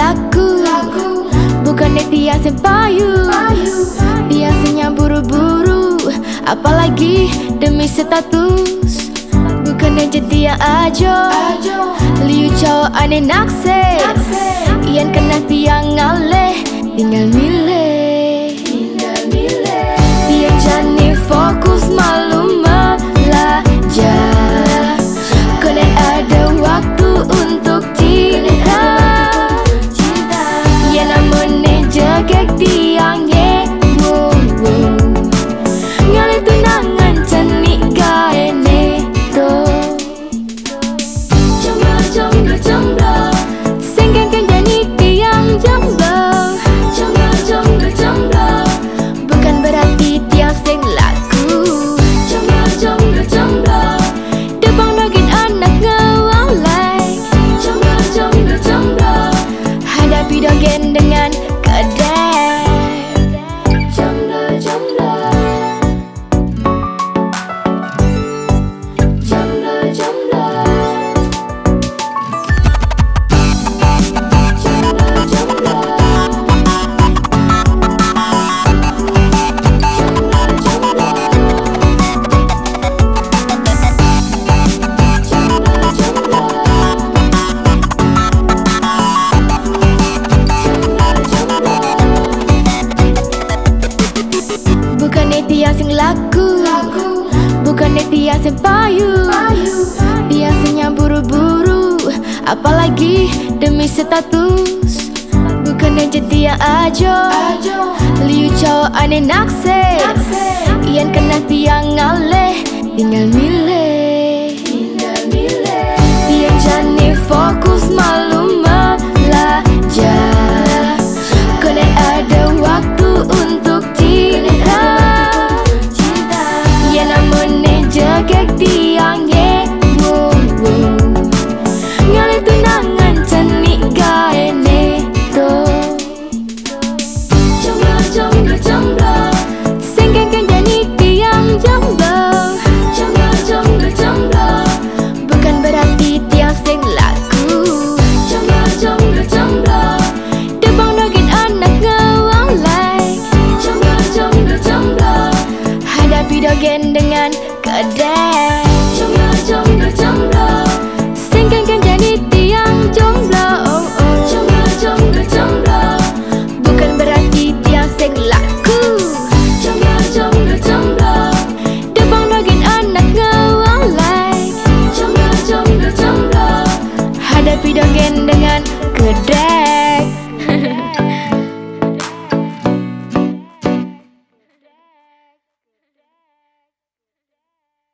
laku, bukannya dia sing payu. Biasanya buru-buru, apalagi demi status. Bukannya jadi ajo, liu cowok aneh nakse. Iyan kena tiang ngaleh, tinggal milih. Dia jani fokus malu belajar. Kena ada waktu untuk cinta. Ya namun jagek tiangnya, ngalih tunangan canik kaene to. Jomblo, sengkeng jadi tiang jomblo. Jomblo, bukan berarti tiang sing laku. Jomblo, debang nogin anak ngewalai. Jomblo, hadapi dogen dengan kedai. Jomblo, bukannya dia sing laku, bukannya dia sing payu. Biasanya buru-buru, apalagi demi status. Bukannya jadi ajo, liu cowok aneh nakse. Iyan kena tiang ngaleh, tinggal milih. Dia jani fokus malu belajar. Kena ada waktu untuk cinta. Ya namun jagek tiangnya, ngalih tunangan canik kaene to. Jomblo, sengkeng jadi tiang jomblo. Jomblo, bukan berarti tiang sing laku. Jomblo, debang nogin anak ngewalai. Jomblo, hadapi dogen dengan kedai.